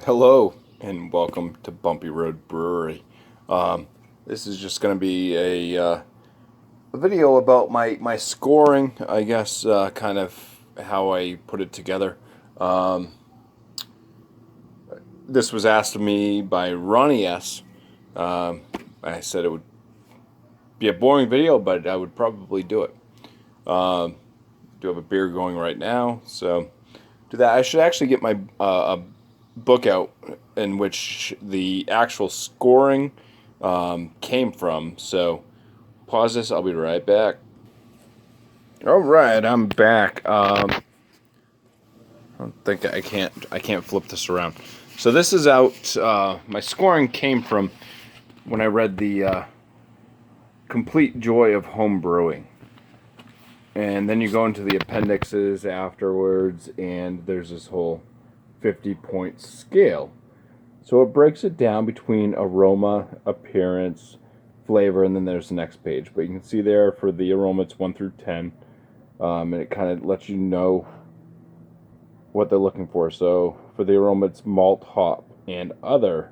Hello and welcome to Bumpy Road Brewery. This is just going to be a video about my scoring, I guess, kind of how I put it together. Um, this was asked of me by Ronnie S. I said it would be a boring video, but I would probably do it. Do have a beer going right now, so do that. I should actually get my a book out in which the actual scoring came from. So pause this. I'll be right back. All right, I'm back. I don't think I can't flip this around. So this is out. My scoring came from when I read the Complete Joy of Home Brewing. And then you go into the appendixes afterwards, and there's this whole 50-point scale. So it breaks it down between aroma, appearance, flavor, and then there's the next page. But you can see there for the aroma, it's 1 through 10. And it kind of lets you know what they're looking for. So for the aroma, it's malt, hop, and other.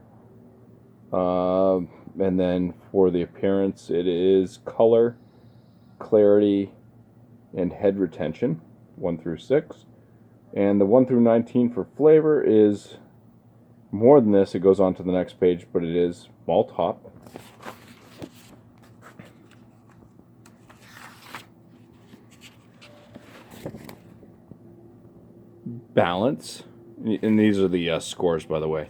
And then for the appearance, it is color, clarity, and head retention, 1 through 6. And the 1 through 19 for flavor is more than this. It goes on to the next page, but it is malt, hop, balance, and these are the scores, by the way,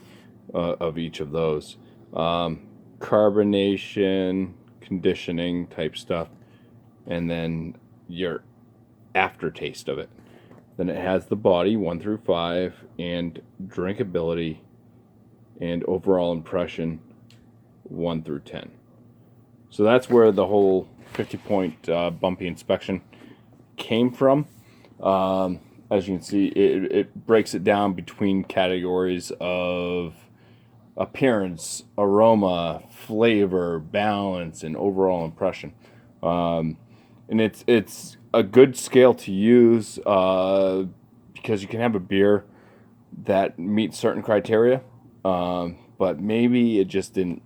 of each of those. Carbonation, conditioning type stuff, and then your aftertaste of it. Then it has the body, 1 through 5, and drinkability and overall impression, 1 through 10. So that's where the whole 50-point bumpy inspection came from. As you can see, it breaks it down between categories of appearance, aroma, flavor, balance, and overall impression. And it's a good scale to use because you can have a beer that meets certain criteria, but maybe it just didn't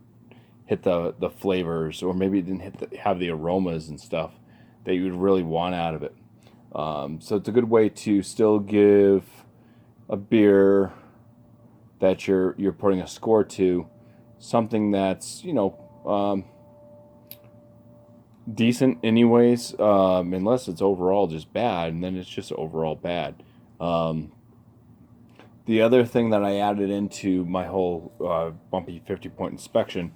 hit the flavors, or maybe it didn't have the aromas and stuff that you would really want out of it. So it's a good way to still give a beer that you're putting a score to something that's decent anyways, unless it's overall just bad, and then it's just overall bad. The other thing that I added into my whole bumpy 50-point inspection,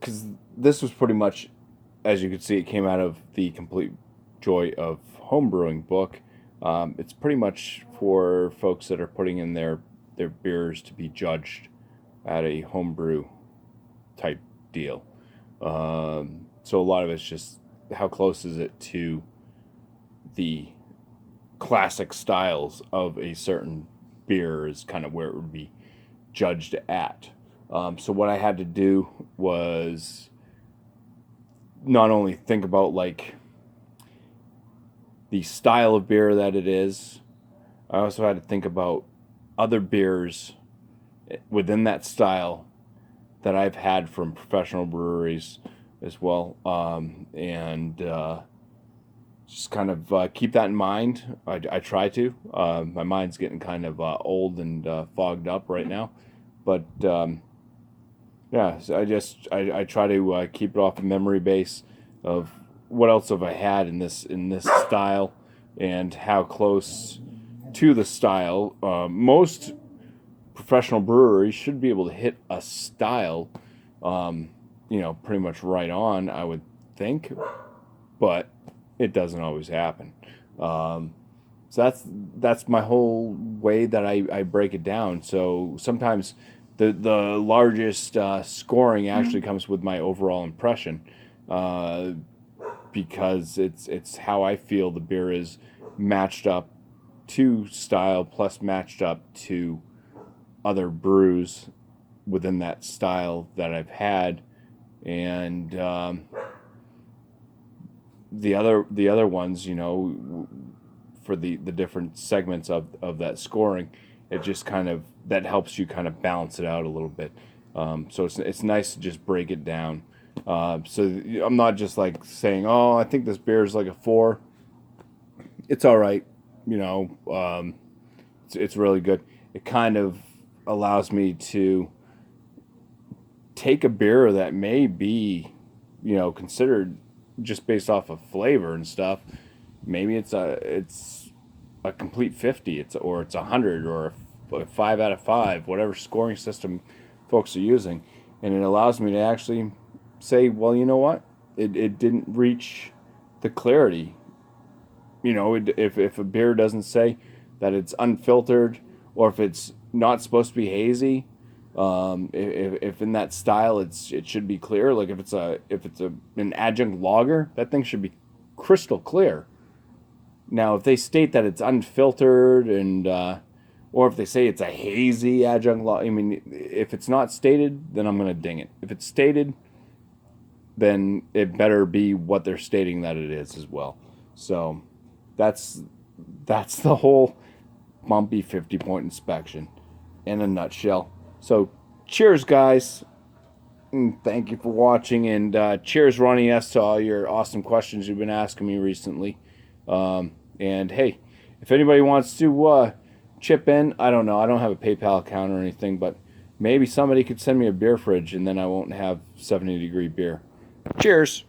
because this was pretty much, as you can see, it came out of the Complete Joy of Homebrewing book. It's pretty much for folks that are putting in their beers to be judged at a homebrew type deal. So a lot of it's just how close is it to the classic styles of a certain beer is kind of where it would be judged at. So what I had to do was not only think about like the style of beer that it is, I also had to think about other beers within that style that I've had from professional breweries as well, and just kind of keep that in mind. I try to. My mind's getting kind of old and fogged up right now, but yeah, so I try to keep it off a memory base of what else have I had in this style, and how close to the style. Most professional breweries should be able to hit a style, pretty much right on, I would think, but it doesn't always happen. So that's my whole way that I break it down. So sometimes the largest scoring actually comes with my overall impression, because it's how I feel the beer is matched up to style, plus matched up to other brews within that style that I've had, and the other ones, for the different segments of that scoring, it just kind of, that helps you kind of balance it out a little bit. So it's nice to just break it down. So I'm not just like saying, oh, I think this beer is like a 4. It's all right, you know. It's really good. It kind of allows me to take a beer that may be, you know, considered just based off of flavor and stuff. Maybe it's a complete 50. It's 100 or a 5 out of 5, whatever scoring system folks are using, and it allows me to actually say, well, you know what, it didn't reach the clarity. You know, if a beer doesn't say that it's unfiltered, or if it's not supposed to be hazy, if in that style it should be clear. Like if it's an adjunct lager, that thing should be crystal clear. Now, if they state that it's unfiltered and or if they say it's a hazy adjunct lager, I mean, if it's not stated, then I'm gonna ding it. If it's stated, then it better be what they're stating that it is as well. So that's the whole BuMpY 50-point inspection in a nutshell. So cheers, guys. And thank you for watching. And cheers, Ronnie S., to all your awesome questions you've been asking me recently. And hey, if anybody wants to chip in, I don't know. I don't have a PayPal account or anything, but maybe somebody could send me a beer fridge, and then I won't have 70-degree beer. Cheers.